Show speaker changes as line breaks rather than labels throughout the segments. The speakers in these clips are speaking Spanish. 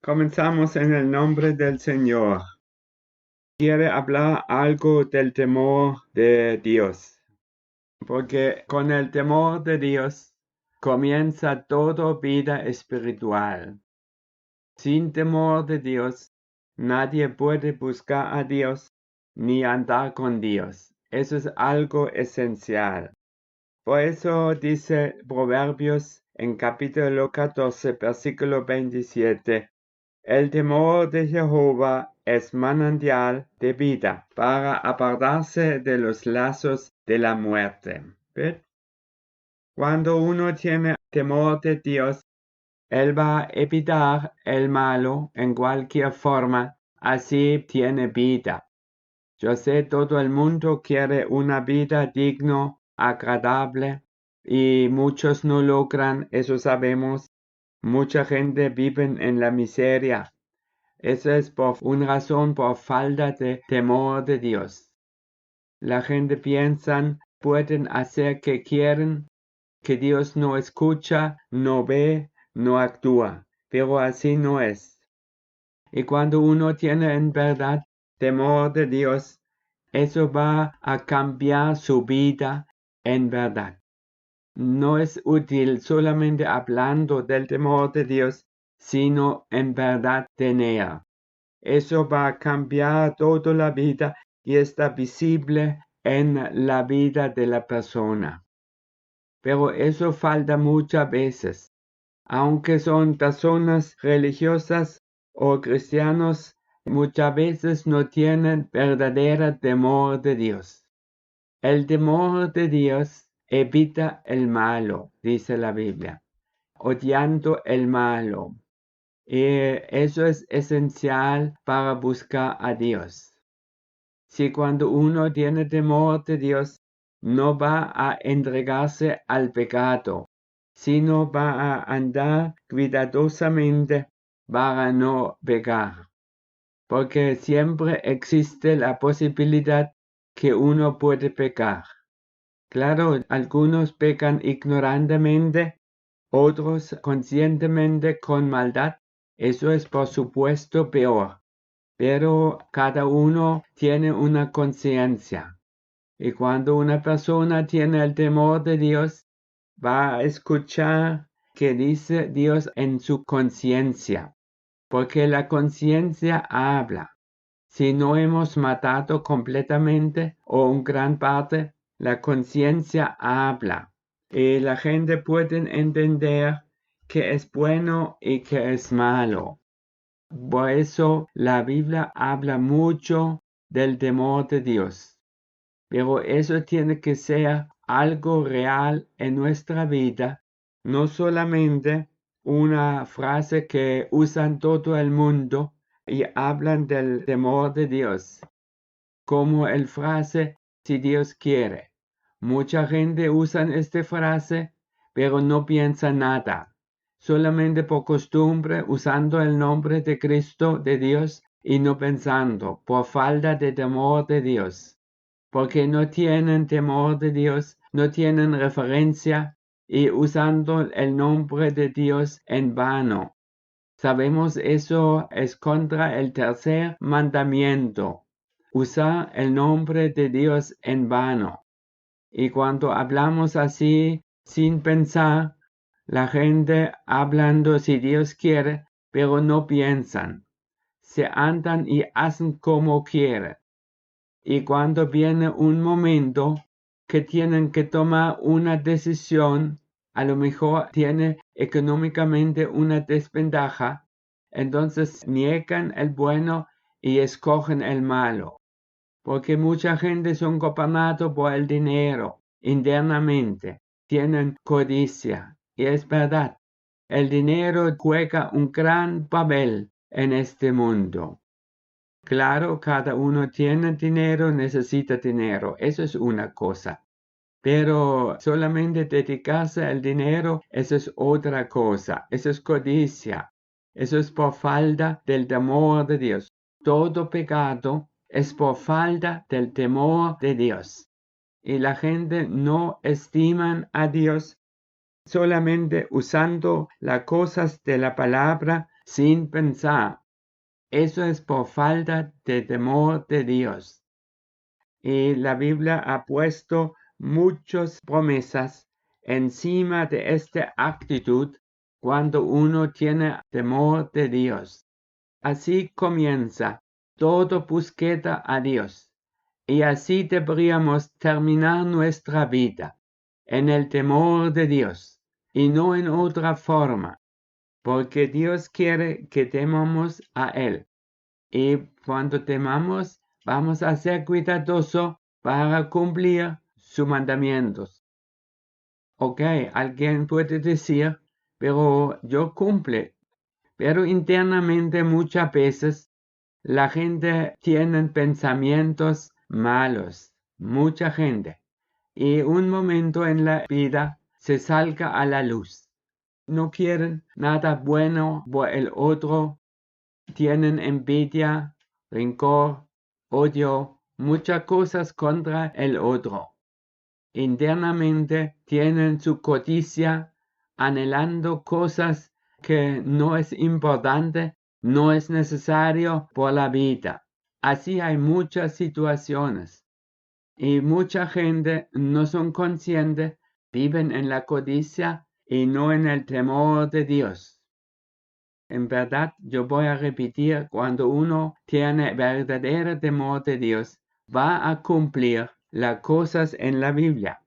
Comenzamos en el nombre del Señor. Quiere hablar algo del temor de Dios, porque con el temor de Dios comienza toda vida espiritual. Sin temor de Dios, nadie puede buscar a Dios ni andar con Dios. Eso es algo esencial. Por eso dice Proverbios en capítulo 14, versículo 27. El temor de Jehová es manantial de vida para apartarse de los lazos de la muerte. ¿Ves? Cuando uno tiene temor de Dios, Él va a evitar el malo en cualquier forma, así tiene vida. Yo sé, todo el mundo quiere una vida digna, agradable, y muchos no logran, eso sabemos. Mucha gente vive en la miseria. Eso es por una razón, por falta de temor de Dios. La gente piensa, pueden hacer que quieren, que Dios no escucha, no ve, no actúa, pero así no es. Y cuando uno tiene en verdad temor de Dios, eso va a cambiar su vida en verdad. No es útil solamente hablando del temor de Dios, sino en verdad tener. Eso va a cambiar toda la vida y está visible en la vida de la persona. Pero eso falta muchas veces. Aunque son personas religiosas o cristianos, muchas veces no tienen verdadero temor de Dios. El temor de Dios evita el malo, dice la Biblia, odiando el malo. Y eso es esencial para buscar a Dios. Si cuando uno tiene temor de Dios, no va a entregarse al pecado, sino va a andar cuidadosamente para no pecar, porque siempre existe la posibilidad que uno puede pecar. Claro, algunos pecan ignorantemente, otros conscientemente con maldad. Eso es por supuesto peor, pero cada uno tiene una conciencia. Y cuando una persona tiene el temor de Dios, va a escuchar qué dice Dios en su conciencia, porque la conciencia habla. Si no hemos matado completamente o en gran parte, la conciencia habla. Y la gente puede entender que es bueno y que es malo. Por eso la Biblia habla mucho del temor de Dios. Pero eso tiene que ser algo real en nuestra vida, no solamente una frase que usan todo el mundo y hablan del temor de Dios, como el frase si Dios quiere. Mucha gente usa esta frase, pero no piensa nada, solamente por costumbre usando el nombre de Cristo de Dios y no pensando, por falta de temor de Dios. Porque no tienen temor de Dios, no tienen referencia y usando el nombre de Dios en vano. Sabemos eso es contra el tercer mandamiento, usar el nombre de Dios en vano. Y cuando hablamos así, sin pensar, la gente hablando si Dios quiere, pero no piensan. Se andan y hacen como quieren. Y cuando viene un momento que tienen que tomar una decisión, a lo mejor tiene económicamente una desventaja, entonces niegan el bueno y escogen el malo. Porque mucha gente son gobernados por el dinero internamente, tienen codicia. Y es verdad, el dinero juega un gran papel en este mundo. Claro, cada uno tiene dinero, necesita dinero, eso es una cosa. Pero solamente dedicarse al dinero, eso es otra cosa, eso es codicia, eso es por falta del temor de Dios. Todo pecado es por falta del temor de Dios. Y la gente no estima a Dios solamente usando las cosas de la palabra sin pensar. Eso es por falta de temor de Dios. Y la Biblia ha puesto muchas promesas encima de esta actitud cuando uno tiene temor de Dios. Así comienza todo búsqueda a Dios. Y así deberíamos terminar nuestra vida, en el temor de Dios, y no en otra forma, porque Dios quiere que temamos a Él. Y cuando temamos, vamos a ser cuidadosos para cumplir sus mandamientos. Ok, alguien puede decir, pero yo cumple. Pero internamente muchas veces la gente tiene pensamientos malos, mucha gente. Y un momento en la vida se salga a la luz. No quieren nada bueno por el otro, tienen envidia, rencor, odio, muchas cosas contra el otro. Internamente tienen su codicia, anhelando cosas que no es importante, no es necesario por la vida. Así hay muchas situaciones y mucha gente no son conscientes, viven en la codicia y no en el temor de Dios. En verdad, yo voy a repetir, cuando uno tiene verdadero temor de Dios, va a cumplir las cosas en la Biblia.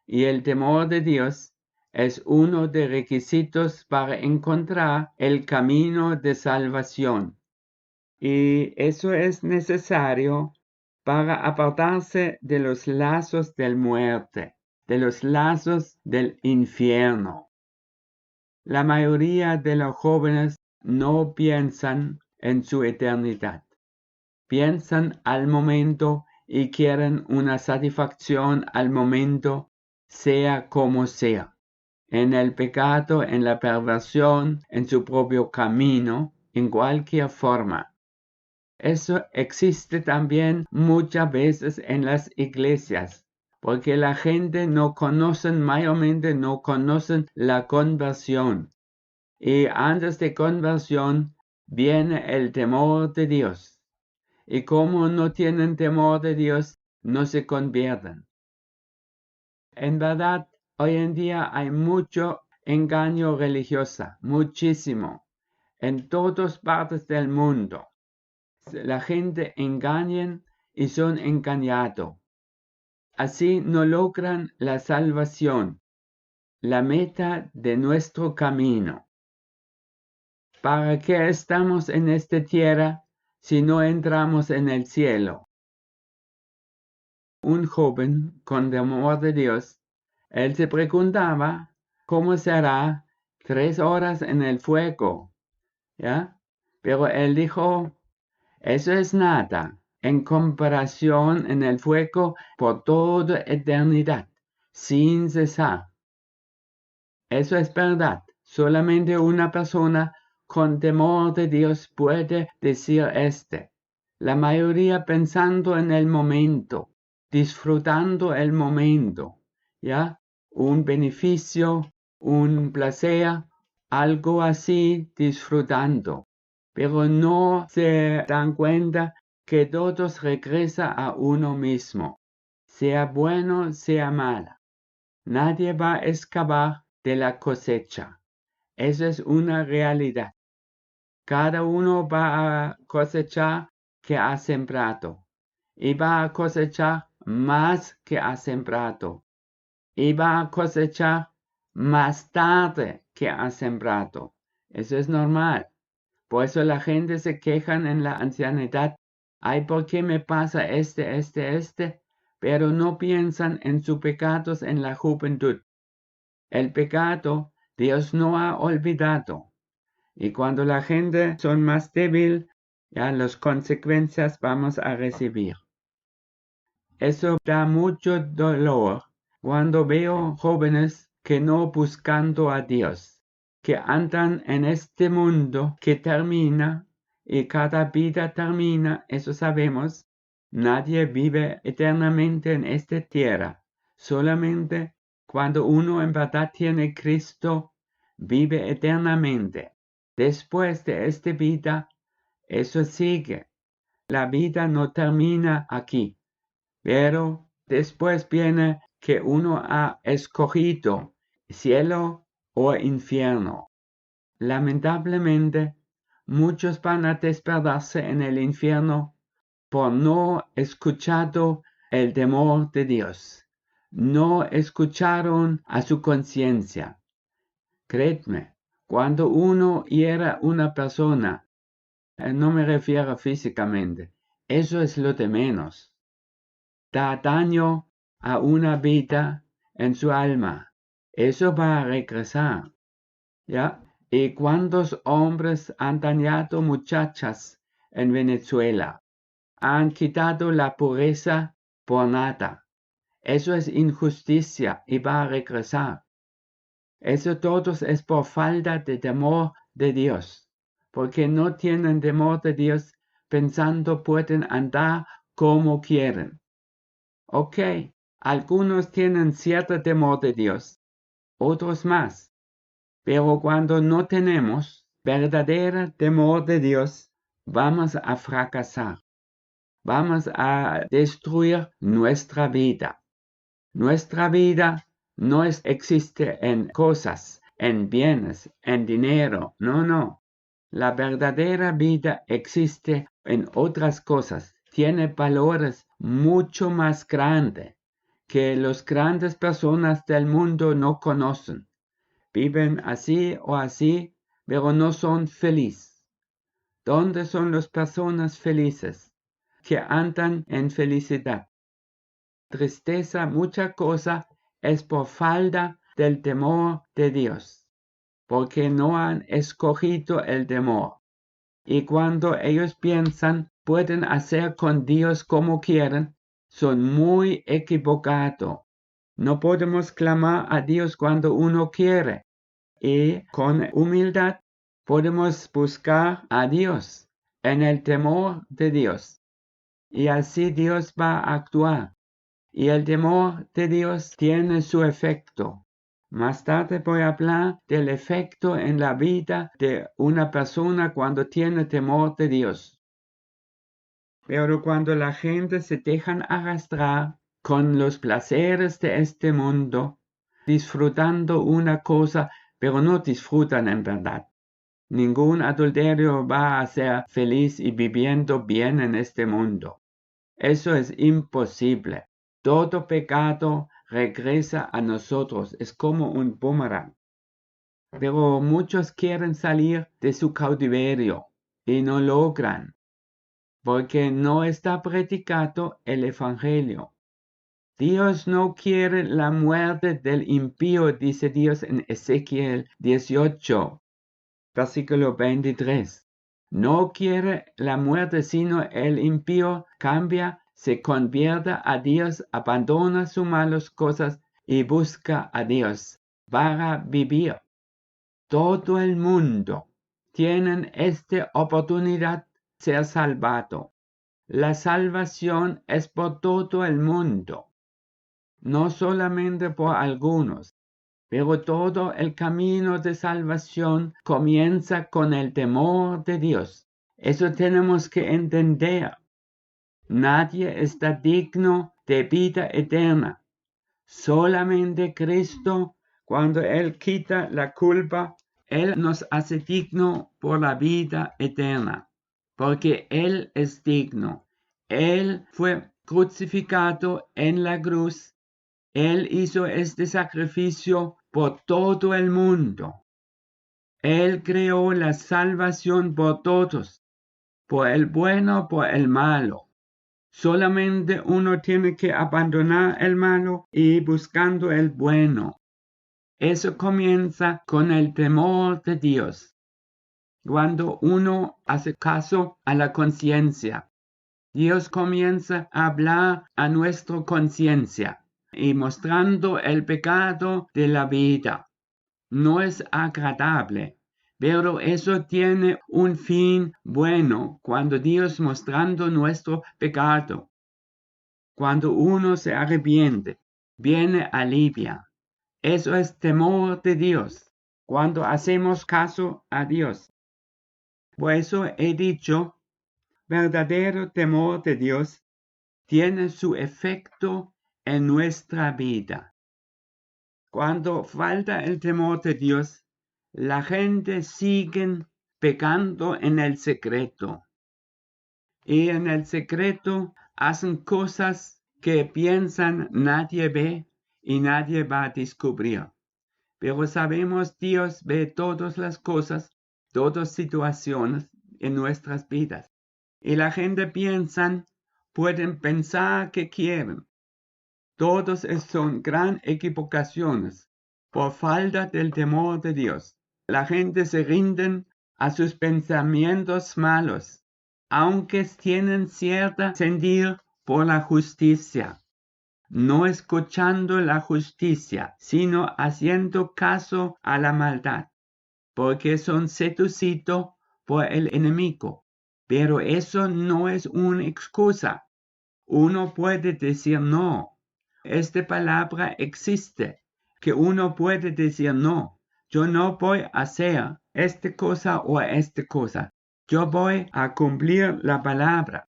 Y el temor de Dios es uno de los requisitos para encontrar el camino de salvación. Y eso es necesario para apartarse de los lazos de muerte, de los lazos del infierno. La mayoría de los jóvenes no piensan en su eternidad. Piensan al momento y quieren una satisfacción al momento, sea como sea. En el pecado, en la perversión, en su propio camino, en cualquier forma. Eso existe también muchas veces en las iglesias, porque la gente mayormente no conocen la conversión. Y antes de conversión viene el temor de Dios. Y como no tienen temor de Dios, no se convierten. En verdad, hoy en día hay mucho engaño religioso, muchísimo, en todas partes del mundo. La gente engaña y son engañados. Así no logran la salvación, la meta de nuestro camino. ¿Para qué estamos en esta tierra si no entramos en el cielo? Un joven con temor de Dios, él se preguntaba cómo será 3 horas en el fuego, ¿ya? Pero él dijo, eso es nada en comparación en el fuego por toda eternidad, sin cesar. Eso es verdad. Solamente una persona con temor de Dios puede decir La mayoría pensando en el momento, disfrutando el momento, ¿ya? Un beneficio, un placer, algo así, disfrutando. Pero no se dan cuenta que todos regresa a uno mismo, sea bueno, sea mala. Nadie va a escapar de la cosecha. Eso es una realidad. Cada uno va a cosechar que ha sembrado. Y va a cosechar más que ha sembrado. Y va a cosechar más tarde que ha sembrado. Eso es normal. Por eso la gente se queja en la ancianidad. Ay, ¿por qué me pasa este? Pero no piensan en sus pecados en la juventud. El pecado Dios no ha olvidado. Y cuando la gente son más débil, ya las consecuencias vamos a recibir. Eso da mucho dolor cuando veo jóvenes que no buscando a Dios, que andan en este mundo que termina y cada vida termina, eso sabemos. Nadie vive eternamente en esta tierra, solamente cuando uno en verdad tiene Cristo, vive eternamente. Después de esta vida, eso sigue. La vida no termina aquí, pero después viene que uno ha escogido cielo o infierno. Lamentablemente, muchos van a despertarse en el infierno por no escuchado el temor de Dios. No escucharon a su conciencia. Créedme, cuando uno hiera a una persona, no me refiero físicamente, eso es lo de menos. Da daño a una vida en su alma. Eso va a regresar. ¿Ya? ¿Y cuántos hombres han dañado muchachas en Venezuela? Han quitado la pureza por nada. Eso es injusticia y va a regresar. Eso todo es por falta de temor de Dios, porque no tienen temor de Dios pensando pueden andar como quieren. Ok, algunos tienen cierto temor de Dios, otros más, pero cuando no tenemos verdadero temor de Dios, vamos a fracasar, vamos a destruir nuestra vida. Nuestra vida no existe en cosas, en bienes, en dinero, no. La verdadera vida existe en otras cosas, tiene valores mucho más grandes que las grandes personas del mundo no conocen. Viven así o así, pero no son felices. ¿Dónde son las personas felices que andan en felicidad? Tristeza, mucha cosa es por falta del temor de Dios, porque no han escogido el temor. Y cuando ellos piensan pueden hacer con Dios como quieren, son muy equivocados. No podemos clamar a Dios cuando uno quiere. Y con humildad podemos buscar a Dios en el temor de Dios. Y así Dios va a actuar. Y el temor de Dios tiene su efecto. Más tarde voy a hablar del efecto en la vida de una persona cuando tiene temor de Dios. Pero cuando la gente se dejan arrastrar con los placeres de este mundo, disfrutando una cosa, pero no disfrutan en verdad. Ningún adulterio va a ser feliz y viviendo bien en este mundo. Eso es imposible. Todo pecado regresa a nosotros, es como un boomerang. Pero muchos quieren salir de su cautiverio y no logran, porque no está predicado el Evangelio. Dios no quiere la muerte del impío, dice Dios en Ezequiel 18, versículo 23. No quiere la muerte, sino el impío cambia, se convierte a Dios, abandona sus malas cosas y busca a Dios para vivir. Todo el mundo tiene esta oportunidad de ser salvado. La salvación es por todo el mundo, no solamente por algunos. Pero todo el camino de salvación comienza con el temor de Dios. Eso tenemos que entender. Nadie está digno de vida eterna. Solamente Cristo, cuando Él quita la culpa, Él nos hace digno por la vida eterna. Porque Él es digno. Él fue crucificado en la cruz. Él hizo este sacrificio por todo el mundo. Él creó la salvación por todos, por el bueno, por el malo. Solamente uno tiene que abandonar el malo y buscando el bueno. Eso comienza con el temor de Dios. Cuando uno hace caso a la conciencia, Dios comienza a hablar a nuestra conciencia y mostrando el pecado de la vida. No es agradable, pero eso tiene un fin bueno cuando Dios mostrando nuestro pecado. Cuando uno se arrepiente, viene alivia. Eso es temor de Dios. Cuando hacemos caso a Dios, Por eso he dicho, verdadero temor de Dios tiene su efecto en nuestra vida. Cuando falta el temor de Dios, la gente sigue pecando en el secreto. Y en el secreto hacen cosas que piensan nadie ve y nadie va a descubrir. Pero sabemos Dios ve todas las cosas, todas situaciones en nuestras vidas. Y la gente pueden pensar que quieren. Todos son gran equivocaciones por falta del temor de Dios. La gente se rinden a sus pensamientos malos, aunque tienen cierto sentido por la justicia, no escuchando la justicia, sino haciendo caso a la maldad, porque son seducidos por el enemigo. Pero eso no es una excusa. Uno puede decir no. Esta palabra existe, que uno puede decir no. Yo no voy a hacer esta cosa o esta cosa. Yo voy a cumplir la palabra.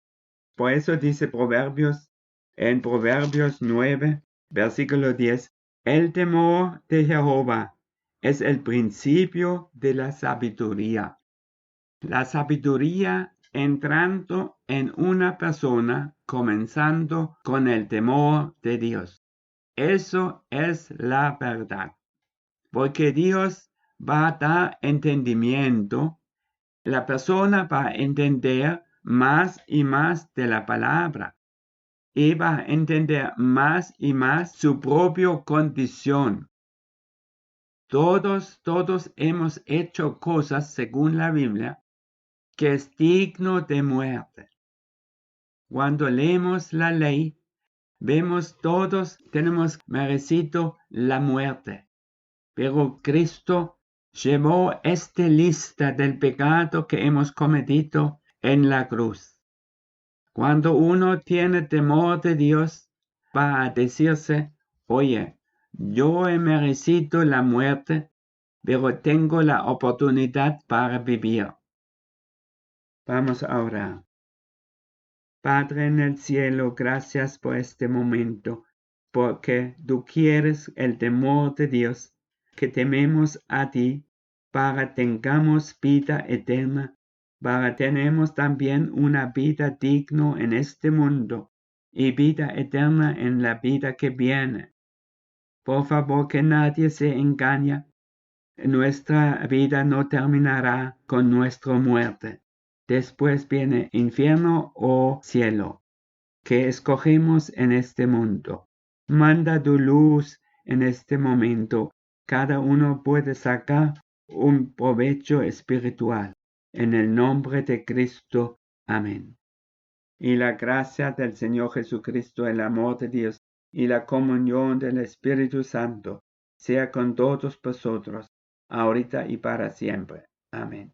Por eso dice en Proverbios 9, versículo 10, el temor de Jehová es el principio de la sabiduría. La sabiduría entrando en una persona, comenzando con el temor de Dios. Eso es la verdad. Porque Dios va a dar entendimiento. La persona va a entender más y más de la palabra. Y va a entender más y más su propia condición. Todos hemos hecho cosas según la Biblia que es digno de muerte. Cuando leemos la ley, vemos todos tenemos merecido la muerte, pero Cristo llevó esta lista del pecado que hemos cometido en la cruz. Cuando uno tiene temor de Dios, va a decirse, oye, yo he merecido la muerte, pero tengo la oportunidad para vivir. Vamos a orar. Padre en el cielo, gracias por este momento, porque tú quieres el temor de Dios, que tememos a ti, para tengamos vida eterna, para tenemos también una vida digna en este mundo y vida eterna en la vida que viene. Por favor, que nadie se engañe. Nuestra vida no terminará con nuestra muerte. Después viene infierno o cielo, que escogemos en este mundo. Manda tu luz en este momento. Cada uno puede sacar un provecho espiritual. En el nombre de Cristo. Amén. Y la gracia del Señor Jesucristo, el amor de Dios y la comunión del Espíritu Santo sea con todos vosotros, ahorita y para siempre. Amén.